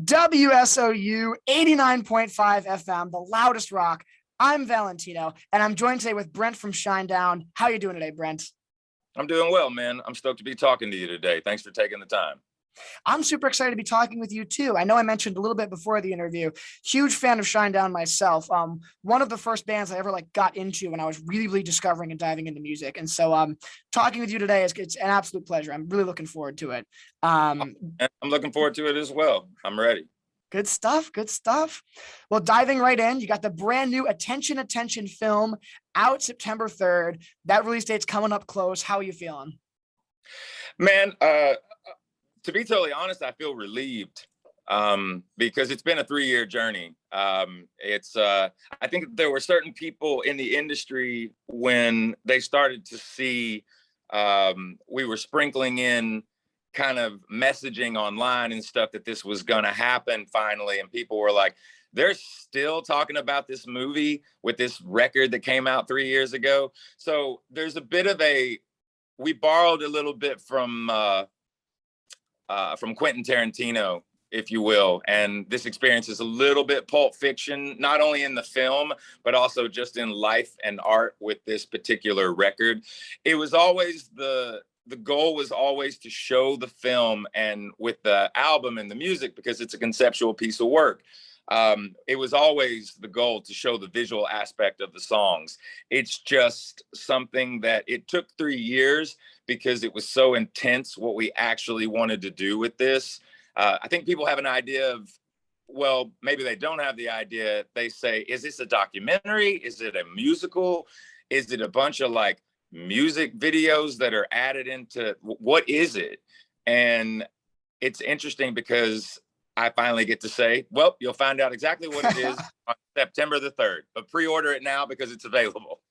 WSOU 89.5 FM, the loudest rock. I'm Valentino, and I'm joined today with Brent from Shinedown. How are you doing today, Brent? I'm doing well, man. I'm stoked to be talking to you today. Thanks for taking the time. I'm super excited to be talking with you too. I know I mentioned a little bit before the interview, huge fan of Shinedown myself. One of the first bands I ever got into when I was really discovering and diving into music. And so talking with you today it's an absolute pleasure. I'm really looking forward to it. I'm looking forward to it as well. I'm ready. Good stuff. Good stuff. Well, diving right in, you got the brand new Attention film out September 3rd. That release date's coming up close. How are you feeling? Man, to be totally honest, I feel relieved because it's been a 3-year journey. I think there were certain people in the industry when they started to see we were sprinkling in kind of messaging online and stuff that this was going to happen finally. And people were like, they're still talking about this movie with this record that came out 3 years ago. So there's a bit of we borrowed a little bit from Quentin Tarantino, if you will. And this experience is a little bit Pulp Fiction, not only in the film, but also just in life and art with this particular record. It was always the goal was always to show the film and with the album and the music, because it's a conceptual piece of work. It was always the goal to show the visual aspect of the songs. It's just something that it took 3 years because it was so intense what we actually wanted to do with this. I think people have an idea of, well, maybe they don't have the idea. They say, is this a documentary? Is it a musical? Is it a bunch of music videos that are added into, what is it? And it's interesting because I finally get to say, well, you'll find out exactly what it is on September the 3rd, but pre-order it now because it's available.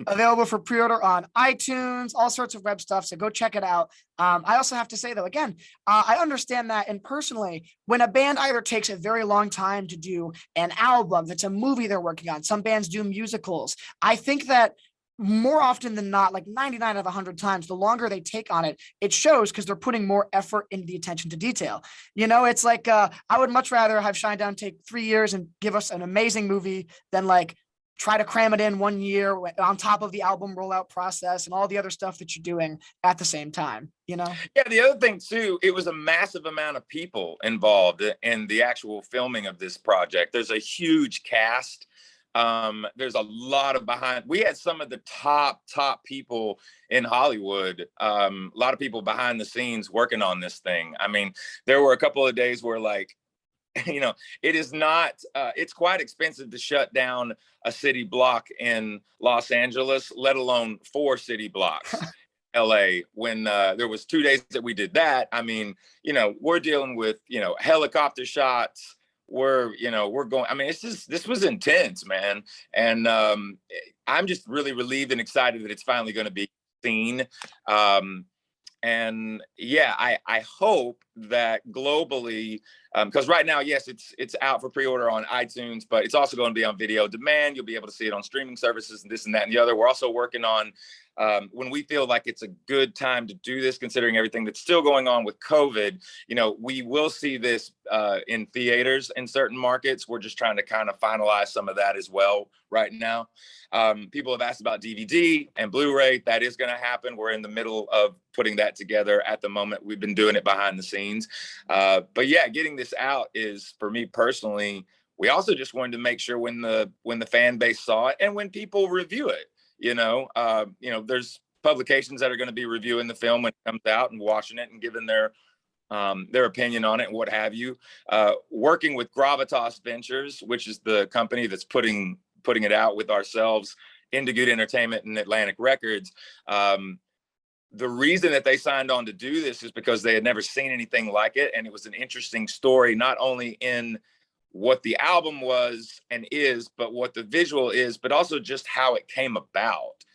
Available for pre-order on iTunes, all sorts of web stuff. So go check it out. I also have to say, though, again, I understand that. And personally, when a band either takes a very long time to do an album, that's a movie they're working on, some bands do musicals. I think that more often than not, 99 out of 100 times, the longer they take on it, it shows because they're putting more effort into the attention to detail. It's I would much rather have Shinedown take 3 years and give us an amazing movie than try to cram it in 1 year on top of the album rollout process and all the other stuff that you're doing at the same time, Yeah, the other thing too, it was a massive amount of people involved in the actual filming of this project. There's a huge cast. There's a lot of we had some of the top people in Hollywood, a lot of people behind the scenes working on this thing. I mean, there were a couple of days where it is not, it's quite expensive to shut down a city block in Los Angeles, let alone 4 city blocks. LA, when there was 2 days that we did that. I mean, we're dealing with, helicopter shots. We're going, I mean, this was intense, man. And I'm just really relieved and excited that it's finally going to be seen. And yeah, I hope that globally, because right now, yes, it's out for pre-order on iTunes, but it's also going to be on video demand. You'll be able to see it on streaming services and this and that and the other. We're also working on when we feel like it's a good time to do this, considering everything that's still going on with COVID, we will see this in theaters in certain markets. We're just trying to kind of finalize some of that as well right now. People have asked about DVD and Blu-ray. That is going to happen. We're in the middle of putting that together at the moment. We've been doing it behind the scenes. But yeah, getting this out is, for me personally, we also just wanted to make sure when the fan base saw it and when people review it, there's publications that are going to be reviewing the film when it comes out and watching it and giving their opinion on it and what have you. Working with Gravitas Ventures, which is the company that's putting it out with ourselves, Into Good Entertainment and Atlantic Records. The reason that they signed on to do this is because they had never seen anything like it. And it was an interesting story, not only in what the album was and is, but what the visual is, but also just how it came about.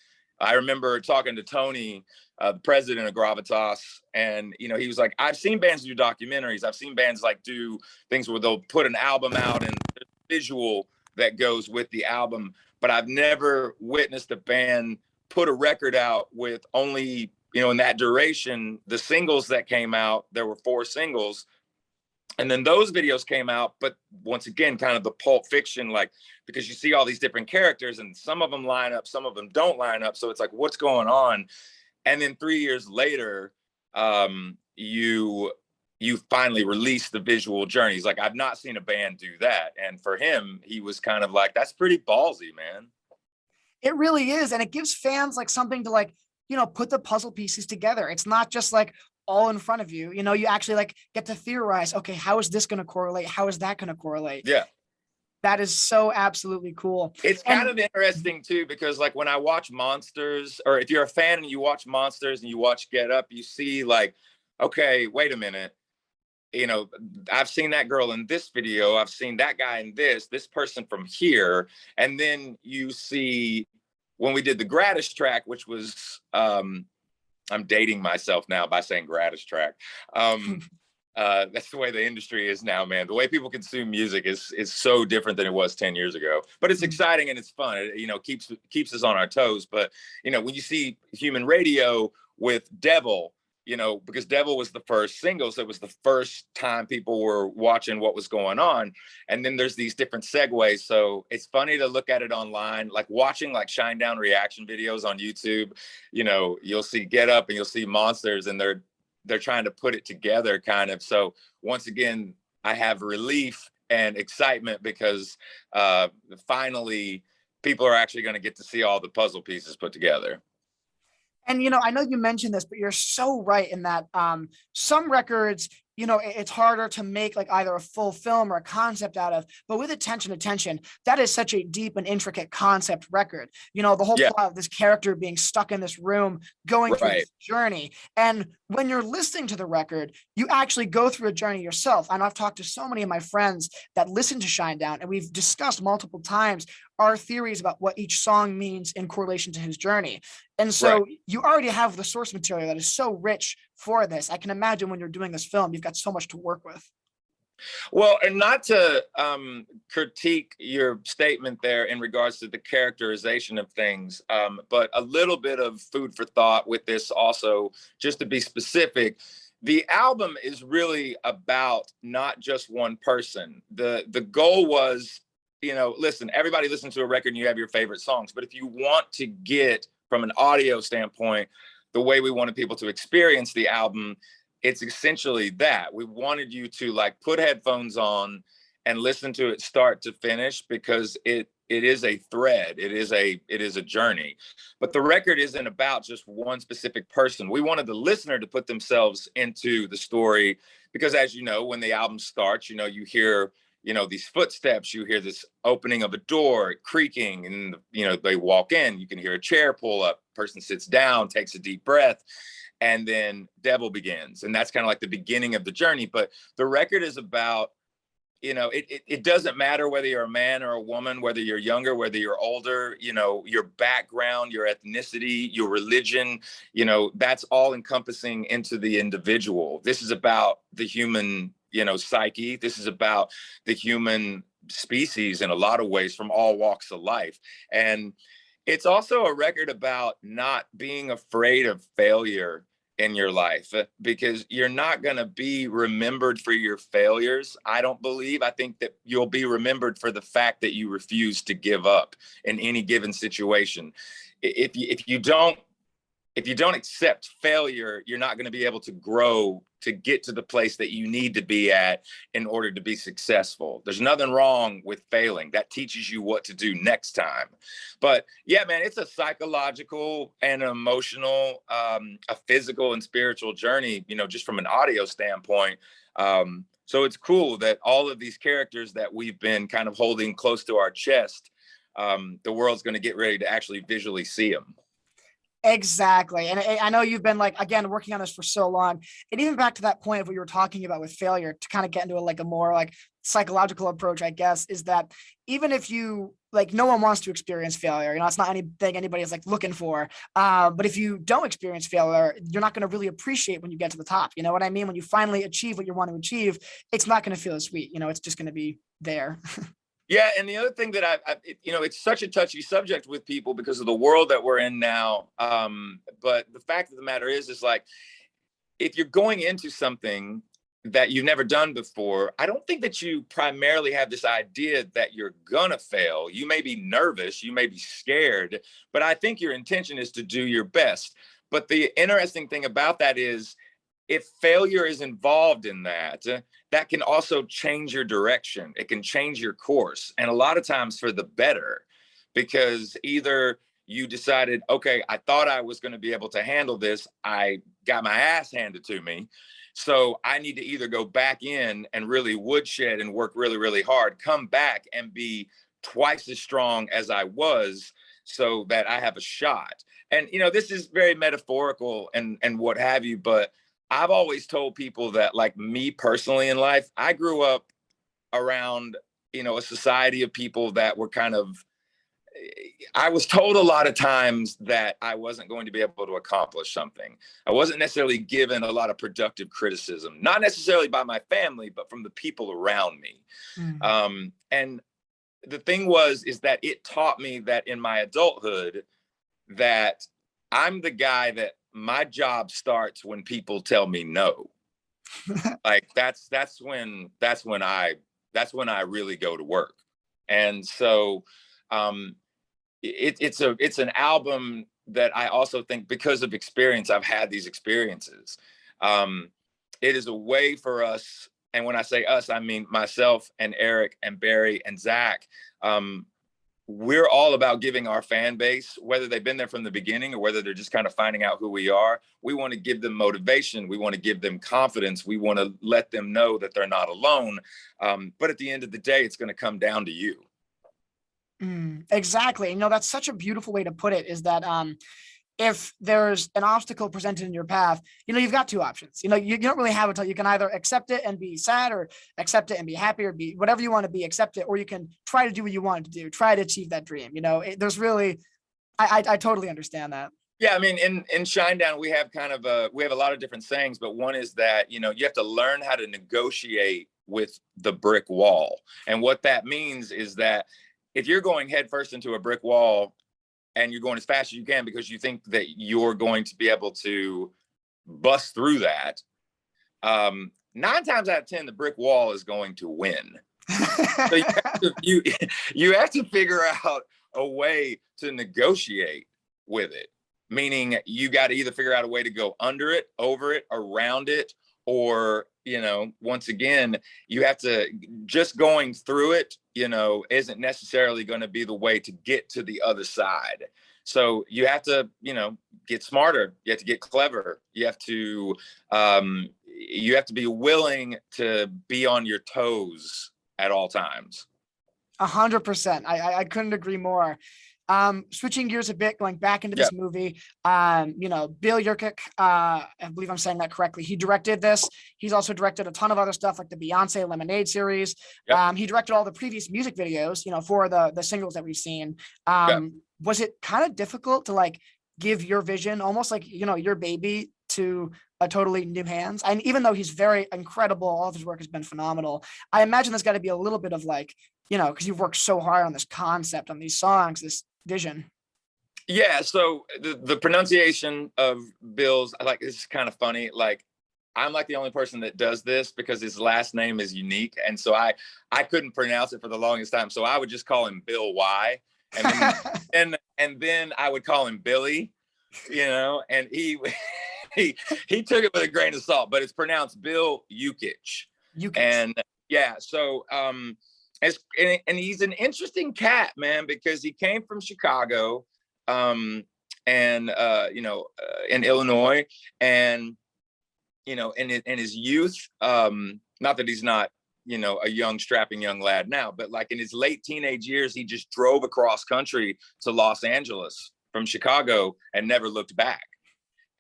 I remember talking to Tony, the president of Gravitas, and he was like, I've seen bands do documentaries. I've seen bands do things where they'll put an album out and there's a visual that goes with the album, but I've never witnessed a band put a record out with only, in that duration, the singles that came out, there were 4 singles, And then those videos came out, but once again, kind of the Pulp Fiction, like, because you see all these different characters and some of them line up, some of them don't line up. So it's like, what's going on? And then 3 years later, you finally release the visual journeys. Like, I've not seen a band do that. And for him, he was kind of like, that's pretty ballsy, man. It really is. And it gives fans like something to like, you know, put the puzzle pieces together. It's not just like all in front of you. You know, you actually like get to theorize, okay, how is this going to correlate? How is that going to correlate? Yeah. That is so absolutely cool. It's kind of interesting too, because like when I watch Monsters, or if you're a fan and you watch Monsters and you watch Get Up, you see like, okay, wait a minute. You know, I've seen that girl in this video. I've seen that guy in this person from here. And then you see when we did the Gratis track, which was, I'm dating myself now by saying Gratis track. That's the way the industry is now, man. The way people consume music is so different than it was 10 years ago, but it's exciting and it's fun. It, you know, keeps us on our toes. But, you know, when you see Human Radio with Devil, you know, because Devil was the first single, so it was the first time people were watching what was going on. And then there's these different segues. So it's funny to look at it online, like watching like Shinedown reaction videos on YouTube. You know, you'll see Get Up and you'll see Monsters, and they're trying to put it together kind of. So once again, I have relief and excitement because finally people are actually going to get to see all the puzzle pieces put together. And, you know, I know you mentioned this, but you're so right in that some records, you know, it's harder to make like either a full film or a concept out of, but with Attention, that is such a deep and intricate concept record. You know, the whole plot of this character being stuck in this room, going through this journey. And when you're listening to the record, you actually go through a journey yourself. I know I've talked to so many of my friends that listen to Shinedown, and we've discussed multiple times our theories about what each song means in correlation to his journey. And so you already have the source material that is so rich for this. I can imagine when you're doing this film, you've got so much to work with. Well, and not to critique your statement there in regards to the characterization of things, but a little bit of food for thought with this also, just to be specific. The album is really about not just one person. The goal was, you know, listen, everybody listens to a record and you have your favorite songs, but if you want to get from an audio standpoint, the way we wanted people to experience the album, it's essentially that. We wanted you to like put headphones on and listen to it start to finish, because it is a thread. It is a journey. But the record isn't about just one specific person. We wanted the listener to put themselves into the story, because as you know, when the album starts, you know, you hear, you know, these footsteps, you hear this opening of a door creaking, and, you know, they walk in, you can hear a chair pull up, person sits down, takes a deep breath, and then Devil begins. And that's kind of like the beginning of the journey. But the record is about, you know, it doesn't matter whether you're a man or a woman, whether you're younger, whether you're older, you know, your background, your ethnicity, your religion, you know, that's all encompassing into the individual. This is about the human, you know, psyche. This is about the human species in a lot of ways, from all walks of life. And it's also a record about not being afraid of failure in your life, because you're not going to be remembered for your failures. I don't believe. I think that you'll be remembered for the fact that you refuse to give up in any given situation. If you don't accept failure, you're not going to be able to grow to get to the place that you need to be at in order to be successful. There's nothing wrong with failing. That teaches you what to do next time. But yeah, man, it's a psychological and emotional, a physical and spiritual journey, you know, just from an audio standpoint. So it's cool that all of these characters that we've been kind of holding close to our chest, the world's going to get ready to actually visually see them. Exactly. And I know you've been like, again, working on this for so long. And even back to that point of what you were talking about with failure, to kind of get into a more like psychological approach, I guess, is that even if you like, no one wants to experience failure, you know, it's not anything anybody's like looking for. But if you don't experience failure, you're not going to really appreciate when you get to the top. You know what I mean? When you finally achieve what you want to achieve, it's not going to feel as sweet. You know, it's just going to be there. Yeah, and the other thing that you know, it's such a touchy subject with people because of the world that we're in now. But the fact of the matter is like, if you're going into something that you've never done before, I don't think that you primarily have this idea that you're gonna fail. You may be nervous, you may be scared, but I think your intention is to do your best. But the interesting thing about that is, if failure is involved in that, that can also change your direction. It can change your course, and a lot of times for the better, because either you decided, okay, I thought I was going to be able to handle this. I got my ass handed to me. So I need to either go back in and really woodshed and work really, really hard, come back and be twice as strong as I was so that I have a shot. And, you know, this is very metaphorical and what have you, but I've always told people that, like me personally in life, I grew up around, you know, a society of people that were kind of, I was told a lot of times that I wasn't going to be able to accomplish something. I wasn't necessarily given a lot of productive criticism, not necessarily by my family, but from the people around me. And the thing is that it taught me that in my adulthood, that I'm the guy that my job starts when people tell me no. Like that's when I really go to work. And so it's an album that I also think, because of experience, I've had these experiences. It is a way for us, and when I say us, I mean myself and Eric and Barry and Zach. We're all about giving our fan base, whether they've been there from the beginning or whether they're just kind of finding out who we are, we want to give them motivation. We want to give them confidence. We want to let them know that they're not alone. But at the end of the day, it's going to come down to you. Exactly. You know, that's such a beautiful way to put it, is that if there's an obstacle presented in your path, you know, you've got two options. You know, you don't really have it. You can either accept it and be sad, or accept it and be happy, or be whatever you want to be, accept it, or you can try to do what you want to do, try to achieve that dream. You know, there's really, I totally understand that. Yeah, I mean, in Shinedown, we have a lot of different sayings, but one is that, you know, you have to learn how to negotiate with the brick wall. And what that means is that if you're going headfirst into a brick wall and you're going as fast as you can because you think that you're going to be able to bust through that, 9 times out of 10, the brick wall is going to win. So you have to figure out a way to negotiate with it, meaning you got to either figure out a way to go under it, over it, around it, or, you know, once again, you have to, just going through it, you know, isn't necessarily going to be the way to get to the other side. So you have to, you know, get smarter. You have to get clever. You have to be willing to be on your toes at all times. 100%. I couldn't agree more. Switching gears a bit, going back into this movie, you know, Bill Yukich, I believe I'm saying that correctly. He directed this. He's also directed a ton of other stuff, like the Beyonce Lemonade series. He directed all the previous music videos, you know, for the singles that we've seen. Was it kind of difficult to like give your vision, almost like, you know, your baby, to a totally new hands? And even though he's very incredible, all of his work has been phenomenal, I imagine there's got to be a little bit of like, you know, because you've worked so hard on this concept, on these songs, this vision. Yeah, so the pronunciation of Bill's, like, this is kind of funny. Like, I'm like the only person that does this because his last name is unique, and so I couldn't pronounce it for the longest time. So I would just call him Bill Y, and then I would call him Billy, you know, and he took it with a grain of salt, but it's pronounced Bill Yukich. And yeah, so and he's an interesting cat, man, because he came from Chicago, and you know, in Illinois, and you know, in his youth, not that he's not, you know, a young strapping young lad now, but like in his late teenage years, he just drove across country to Los Angeles from Chicago and never looked back.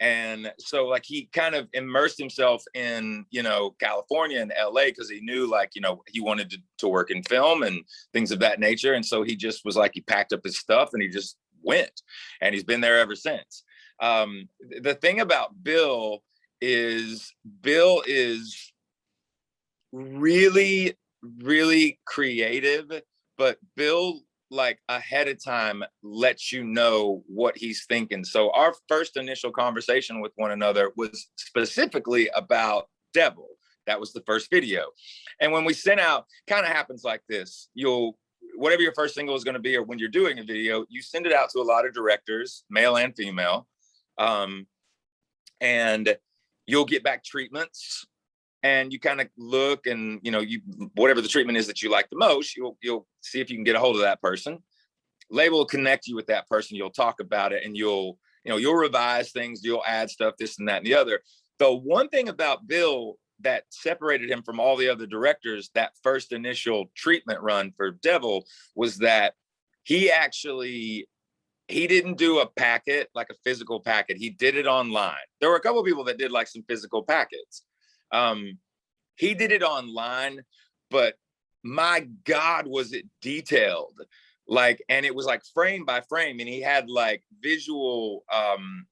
And so like he kind of immersed himself in, you know, California and LA because he knew, like, you know, he wanted to work in film and things of that nature. And so he just was like, he packed up his stuff and he just went, and he's been there ever since. The thing about Bill is really, really creative, but Bill, like, ahead of time lets you know what he's thinking. So our first initial conversation with one another was specifically about Devil. That was the first video. And when we sent out, kind of happens like this. Whatever your first single is going to be, or when you're doing a video, you send it out to a lot of directors, male and female. And you'll get back treatments, and you kind of look, and whatever the treatment is that you like the most, you'll see if you can get a hold of that person. Label will connect you with that person. You'll talk about it, and you'll revise things, you'll add stuff, this and that and the other. The one thing about Bill that separated him from all the other directors, that first initial treatment run for Devil, was that he didn't do a packet, like a physical packet. He did it online. There were a couple of people that did like some physical packets. He did it online, but my God, was it detailed. And it was like frame by frame, and he had like visual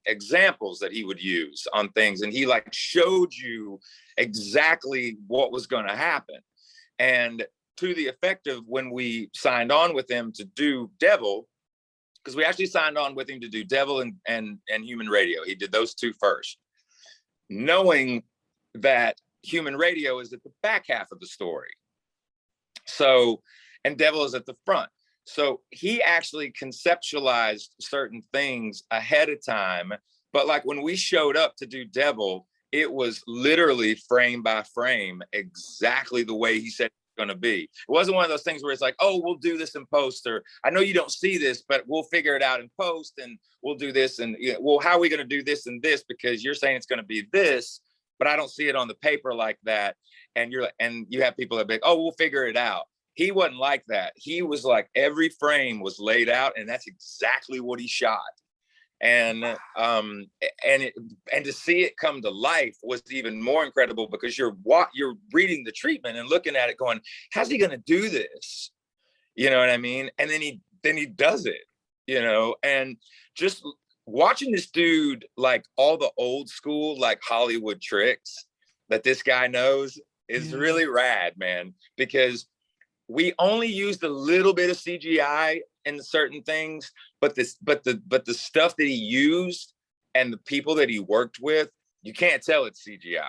examples that he would use on things, and he like showed you exactly what was going to happen. And to the effect of when we signed on with him to do Devil, because we actually signed on with him to do Devil and Human Radio. He did those two first, knowing that Human Radio is at the back half of the story. So, and Devil is at the front. So he actually conceptualized certain things ahead of time. But like when we showed up to do Devil, it was literally frame by frame, exactly the way he said it was going to be. It wasn't one of those things where it's like, oh, we'll do this in post, or I know you don't see this, but we'll figure it out in post, and we'll do this. And well, how are we going to do this and this? Because you're saying it's going to be this, but I don't see it on the paper like that. And you have people that be like, oh, we'll figure it out. He wasn't like that. He was like, every frame was laid out, and that's exactly what he shot. And to see it come to life was even more incredible, because you're reading the treatment and looking at it going, how's he going to do this? You know what I mean? And then he does it, and just watching this dude, like all the old school, like Hollywood tricks that this guy knows is really rad, man, because we only used a little bit of CGI in certain things, but the stuff that he used and the people that he worked with, you can't tell it's CGI.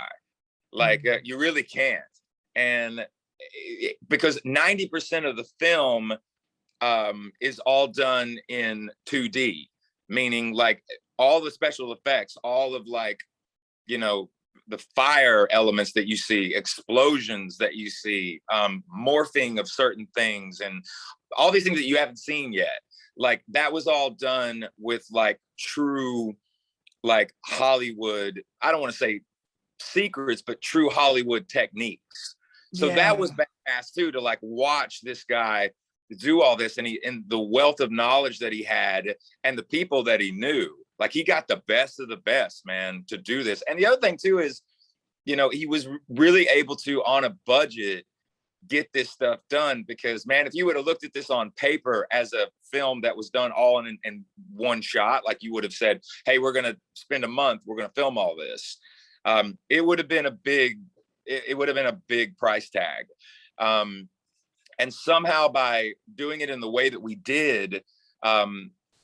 Like you really can't. And because 90% of the film is all done in 2D, meaning like all the special effects, all of like, the fire elements that you see, explosions that you see, morphing of certain things, and all these things that you haven't seen yet. Like that was all done with like true, like Hollywood, I don't want to say secrets, but true Hollywood techniques. So that was badass too, to like watch this guy do all this, and the wealth of knowledge that he had and the people that he knew. Like he got the best of the best, man, to do this. And the other thing too is, he was really able to, on a budget, get this stuff done, because man, if you would have looked at this on paper as a film that was done all in one shot, like you would have said, hey, we're going to spend a month, we're going to film all this. It would have been a big price tag. And somehow by doing it in the way that we did,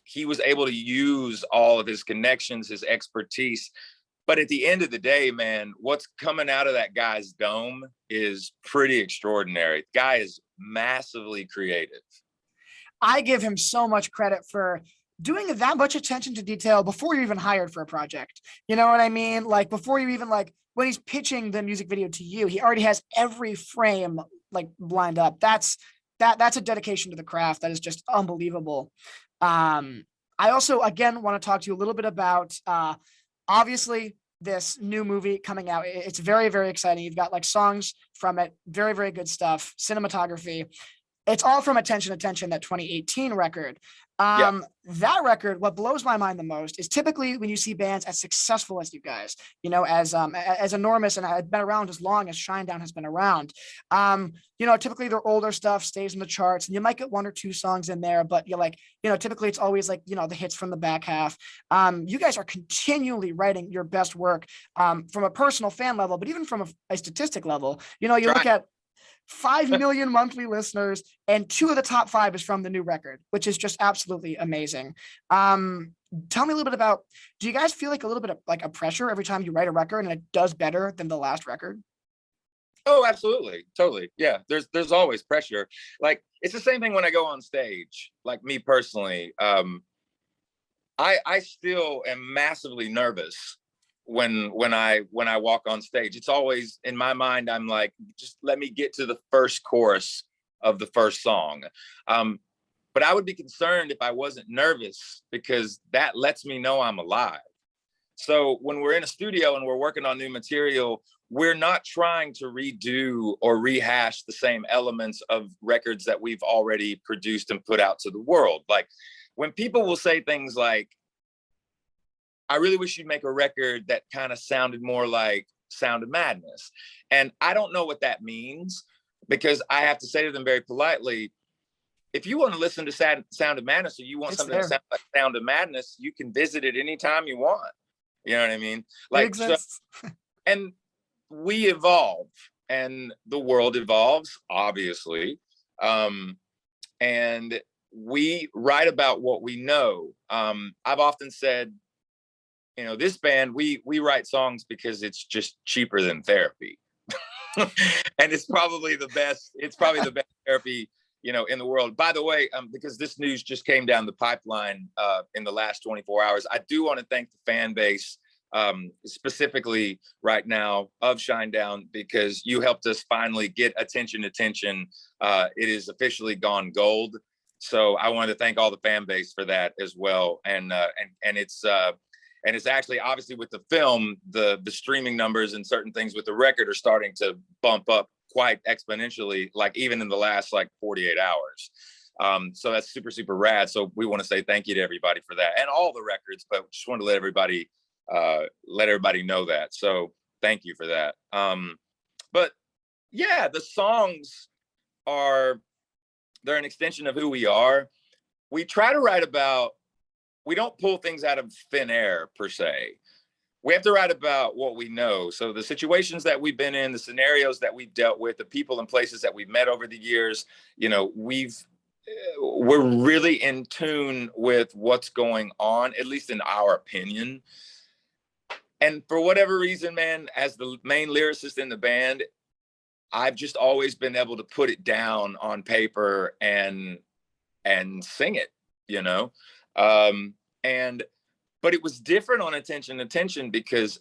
he was able to use all of his connections, his expertise. But at the end of the day, man, what's coming out of that guy's dome is pretty extraordinary. The guy is massively creative. I give him so much credit for doing that much attention to detail before you're even hired for a project. You know what I mean? Like before you even when he's pitching the music video to you, he already has every frame like lined up. That's a dedication to the craft that is just unbelievable. I also, again, want to talk to you a little bit about, obviously this new movie coming out. It's very, very exciting. You've got like songs from it, very, very good stuff, cinematography. It's all from Attention, that 2018 record. That record, what blows my mind the most is typically when you see bands as successful as you guys, as enormous and had been around as long as Shinedown has been around. Typically their older stuff stays in the charts, and you might get one or two songs in there, but typically it's always like, the hits from the back half. You guys are continually writing your best work from a personal fan level, but even from a statistic level. Look at 5 million monthly listeners, and 2 of the top 5 is from the new record, which is just absolutely amazing. Tell me a little bit about, do you guys feel like a little bit of like a pressure every time you write a record and it does better than the last record? Oh, absolutely. Totally. Yeah. There's always pressure. Like, it's the same thing when I go on stage, like me personally. I still am massively nervous when I walk on stage. It's always in my mind, I'm like, just let me get to the first chorus of the first song. But I would be concerned if I wasn't nervous, because that lets me know I'm alive. So when we're in a studio and we're working on new material, we're not trying to redo or rehash the same elements of records that we've already produced and put out to the world. Like, when people will say things like, I really wish you'd make a record that kind of sounded more like Sound of Madness. And I don't know what that means, because I have to say to them very politely, if you want to listen to Sound of Madness, or you want something that sounds like Sound of Madness, you can visit it anytime you want. You know what I mean? Like, so, and we evolve, and the world evolves, obviously. And we write about what we know. I've often said, this band, we write songs because it's just cheaper than therapy. And it's probably the best therapy, in the world. By the way, because this news just came down the pipeline in the last 24 hours, I do want to thank the fan base, specifically right now, of Shinedown, because you helped us finally get attention. It is officially gone gold. So I wanted to thank all the fan base for that as well. And it's actually, obviously, with the film, the streaming numbers and certain things with the record are starting to bump up quite exponentially, like even in the last 48 hours. So that's super, super rad. So we want to say thank you to everybody for that, and all the records, but just wanted to let everybody know that. So thank you for that. But yeah, the songs they're an extension of who we are. We try to write about, we don't pull things out of thin air per se. We have to write about what we know. So the situations that we've been in, the scenarios that we've dealt with, the people and places that we've met over the years, we're really in tune with what's going on, at least in our opinion. And for whatever reason, man, as the main lyricist in the band, I've just always been able to put it down on paper and sing it, but it was different on Attention, because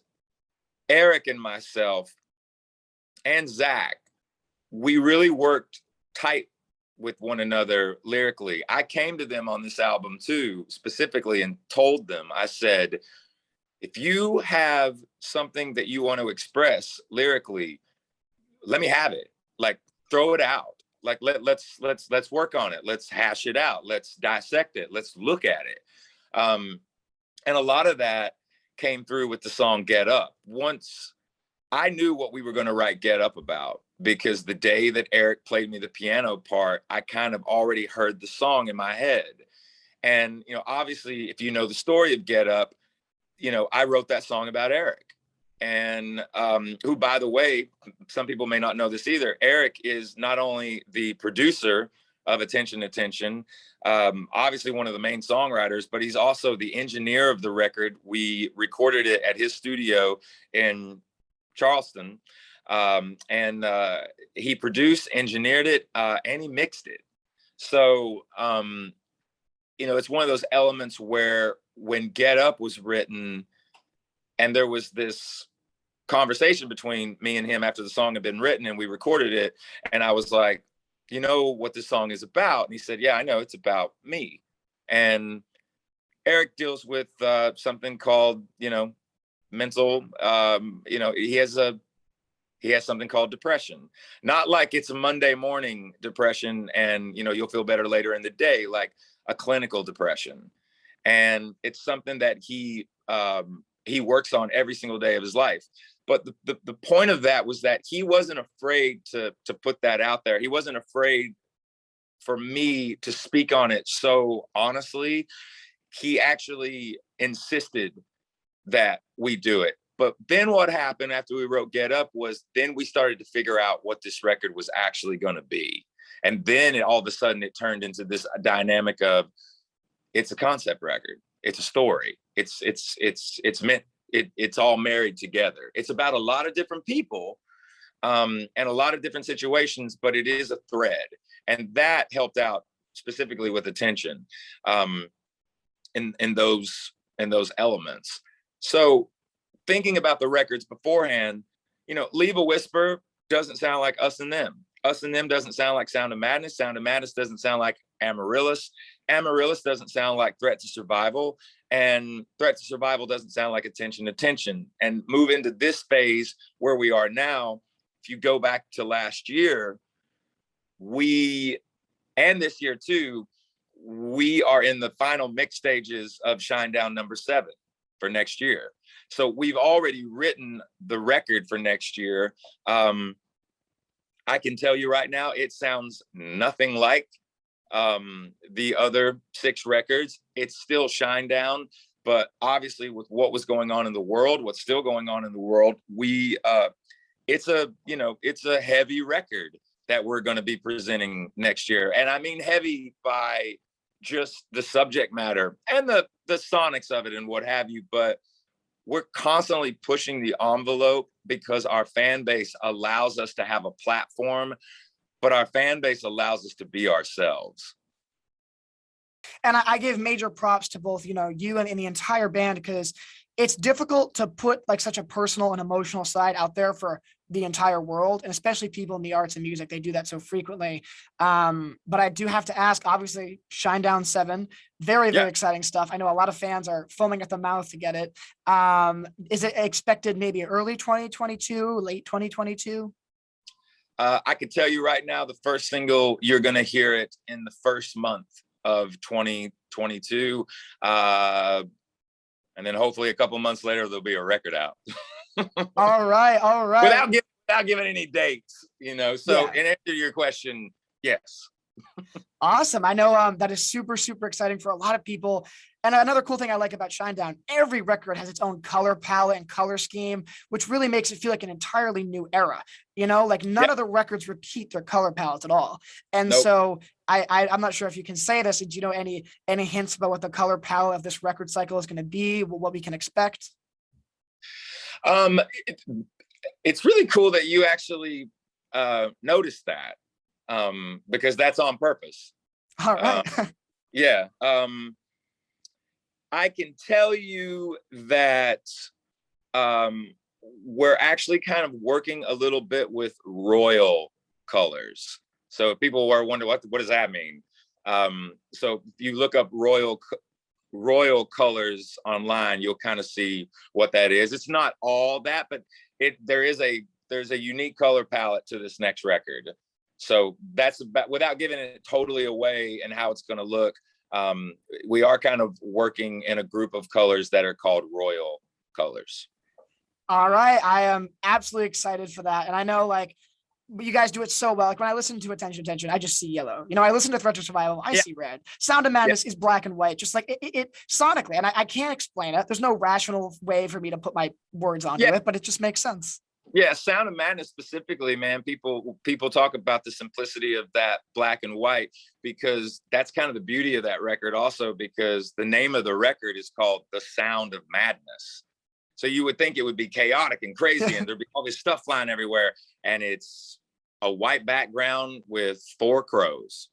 Eric and myself and Zach, we really worked tight with one another lyrically. I came to them on this album too, specifically, and told them, I said, if you have something that you want to express lyrically, let me have it. Like, throw it out. Like, let's work on it. Let's hash it out. Let's dissect it. Let's look at it. And a lot of that came through with the song Get Up. Once I knew what we were going to write Get Up about, because the day that Eric played me the piano part, I kind of already heard the song in my head. And, obviously, if you know the story of Get Up, I wrote that song about Eric. And who, by the way, some people may not know this either, Eric is not only the producer of Attention, obviously one of the main songwriters, but he's also the engineer of the record. We recorded it at his studio in Charleston, and he produced, engineered it, and he mixed it. So, it's one of those elements where when Get Up was written, and there was this conversation between me and him after the song had been written and we recorded it, and I was like, you know what this song is about? And he said, yeah, I know, it's about me. And Eric deals with something called, mental, he has something called depression. Not like it's a Monday morning depression and, you'll feel better later in the day, like a clinical depression. And it's something that he works on every single day of his life. But the point of that was that he wasn't afraid to put that out there. He wasn't afraid for me to speak on it so honestly. He actually insisted that we do it. But then what happened after we wrote Get Up was then we started to figure out what this record was actually going to be. And then all of a sudden it turned into this dynamic of, it's a concept record. It's a story. It's meant, it's all married together. It's about a lot of different people. and a lot of different situations, but it is a thread. And that helped out specifically with attention in those elements. So thinking about the records beforehand, Leave a Whisper doesn't sound like Us and Them. Us and Them doesn't sound like Sound of Madness. Sound of Madness doesn't sound like Amaryllis. Amaryllis doesn't sound like Threat to Survival. And Threat to Survival doesn't sound like Attention, Attention. And move into this phase where we are now. If you go back to last year, and this year too, we are in the final mix stages of Shinedown #7 for next year. So we've already written the record for next year. I can tell you right now, it sounds nothing like the other 6 records. It's still Shinedown, but obviously with what was going on in the world, what's still going on in the world, it's a heavy record that we're going to be presenting next year. And I mean heavy by just the subject matter and the sonics of it and what have you, but we're constantly pushing the envelope because our fan base allows us to have a platform, but our fan base allows us to be ourselves. And I give major props to both, you and the entire band, because it's difficult to put like such a personal and emotional side out there for the entire world, and especially people in the arts and music. They do that so frequently. But I do have to ask, obviously, Shinedown 7, very, very exciting stuff. I know a lot of fans are foaming at the mouth to get it. Is it expected maybe early 2022, late 2022? I can tell you right now, the first single, you're going to hear it in the first month of 2022. And then hopefully a couple months later, there'll be a record out. All right. Without giving any dates, So in answer to your question, yes. Awesome. I know that is super, super exciting for a lot of people. And another cool thing I like about Shinedown, every record has its own color palette and color scheme, which really makes it feel like an entirely new era. Like none of the records repeat their color palettes at all. And so I'm not sure if you can say this. Do you know any hints about what the color palette of this record cycle is going to be, what we can expect? It's really cool that you actually noticed that, because that's on purpose. All right. Yeah. I can tell you that we're actually kind of working a little bit with royal colors. So if people were wondering what does that mean? So if you look up royal colors online, you'll kind of see what that is. It's not all that, but there's a unique color palette to this next record. So that's about, without giving it totally away and how it's going to look. We are kind of working in a group of colors that are called royal colors. All right. I am absolutely excited for that. And I know you guys do it so well. Like when I listen to Attention, I just see yellow. I listen to Threat to Survival, I see red. Sound of Madness is black and white, just like it sonically. And I can't explain it. There's no rational way for me to put my words onto it, but it just makes sense. Yeah, Sound of Madness specifically, man, people talk about the simplicity of that black and white, because that's kind of the beauty of that record also, because the name of the record is called The Sound of Madness. So you would think it would be chaotic and crazy and there'd be all this stuff flying everywhere. And it's a white background with 4 crows.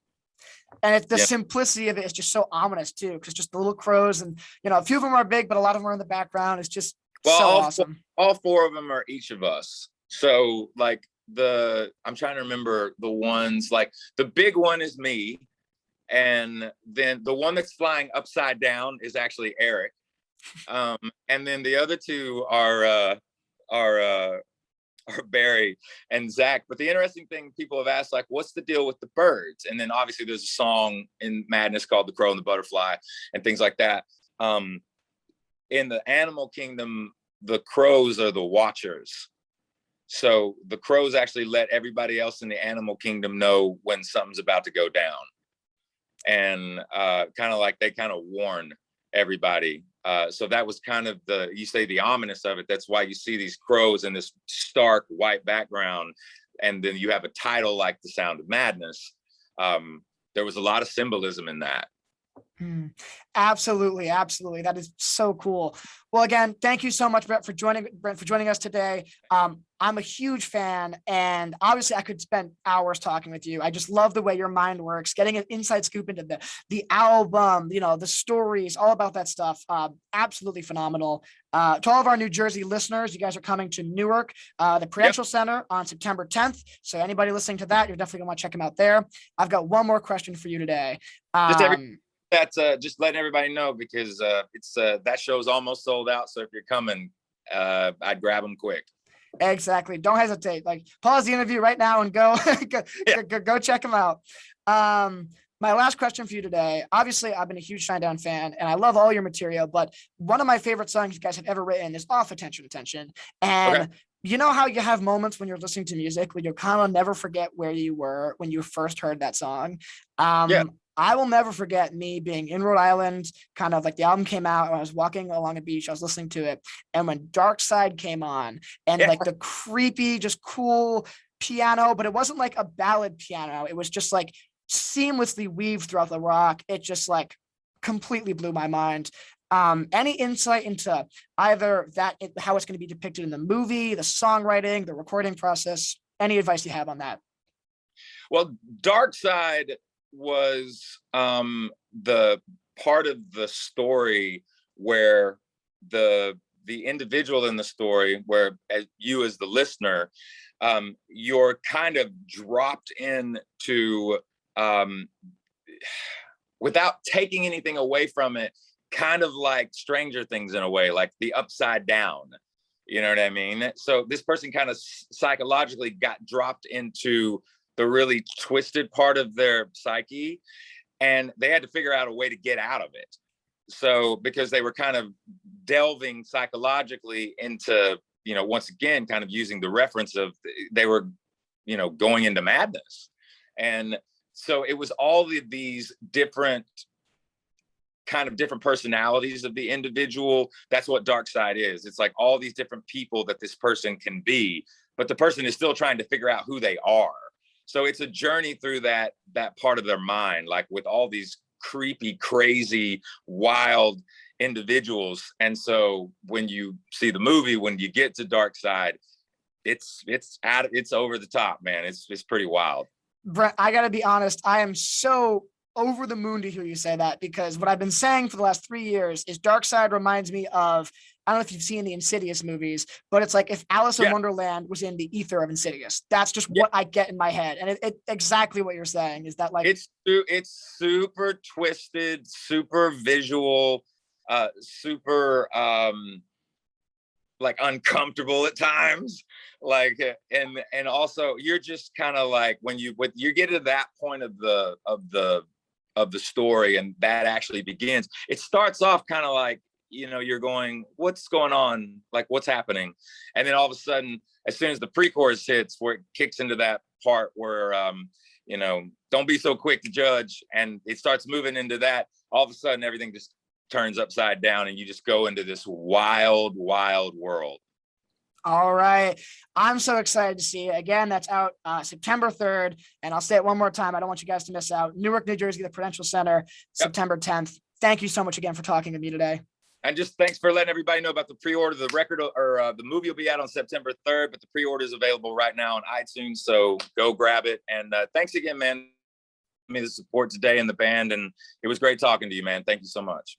And it's the simplicity of it is just so ominous too, because just the little crows, and a few of them are big, but a lot of them are in the background. It's just awesome. All 4 of them are each of us. So I'm trying to remember the ones, like the big one is me. And then the one that's flying upside down is actually Eric. And then the other 2 are Barry and Zach. But the interesting thing, people have asked, what's the deal with the birds? And then obviously there's a song in Madness called The Crow and the Butterfly and things like that. In the animal kingdom, the crows are the watchers. So the crows actually let everybody else in the animal kingdom know when something's about to go down. And kind of like they kind of warn everybody. So that was kind of the ominous of it. That's why you see these crows in this stark white background. And then you have a title like The Sound of Madness. There was a lot of symbolism in that. Mm, absolutely, absolutely. That is so cool. Well, again, thank you so much, Brent, for joining us today. I'm a huge fan, and obviously, I could spend hours talking with you. I just love the way your mind works, getting an inside scoop into the album, the stories, all about that stuff. Absolutely phenomenal. To all of our New Jersey listeners, you guys are coming to Newark, the Prudential Center on September 10th. So anybody listening to that, you're definitely gonna want to check them out there. I've got one more question for you today. That's just letting everybody know, because it's that show's almost sold out. So if you're coming, I'd grab them quick. Exactly. Don't hesitate. Like, pause the interview right now and go go check them out. My last question for you today. Obviously, I've been a huge Shinedown fan, and I love all your material. But one of my favorite songs you guys have ever written is "Off Attention Attention." And you know how you have moments when you're listening to music where you kind of never forget where you were when you first heard that song. I will never forget me being in Rhode Island, kind of like the album came out, and I was walking along a beach, I was listening to it. And when Darkside came on, and like the creepy, just cool piano, but it wasn't like a ballad piano. It was just like seamlessly weaved throughout the rock. It just like completely blew my mind. Any insight into either that, how it's going to be depicted in the movie, the songwriting, the recording process? Any advice you have on that? Well, Darkside was the part of the story where the individual in the story, where as you as the listener, you're kind of dropped into, without taking anything away from it, kind of like Stranger Things in a way, like the Upside Down. You know what I mean? So this person kind of psychologically got dropped into the really twisted part of their psyche, and they had to figure out a way to get out of it. So because they were kind of delving psychologically into, once again, kind of using the reference of they were, going into madness. And so it was all of these different personalities of the individual. That's what Darkside is. It's like all these different people that this person can be, but the person is still trying to figure out who they are. So it's a journey through that part of their mind, like with all these creepy, crazy, wild individuals. And so when you see the movie, when you get to Darkside, it's over the top, man. It's pretty wild. Brent, I gotta be honest, I am so over the moon to hear you say that, because what I've been saying for the last 3 years is Darkside reminds me of, I don't know if you've seen the Insidious movies, but it's like if Alice in Wonderland was in the ether of Insidious. That's just what I get in my head. And it exactly what you're saying is that, like, it's super twisted, super visual, super like uncomfortable at times, like, and also you're just kind of like, when you get to that point of the story, and that actually begins, it starts off kind of like, you're going, what's going on? Like, what's happening? And then all of a sudden, as soon as the pre-chorus hits, where it kicks into that part where, don't be so quick to judge, and it starts moving into that, all of a sudden everything just turns upside down, and you just go into this wild, wild world. All right. I'm so excited to see it. Again, that's out September 3rd. And I'll say it one more time. I don't want you guys to miss out. Newark, New Jersey, the Prudential Center, September 10th. Thank you so much again for talking to me today. And just thanks for letting everybody know about the pre-order. The record or the movie will be out on September 3rd, but the pre-order is available right now on iTunes. So go grab it. And thanks again, man. The support today in the band. And it was great talking to you, man. Thank you so much.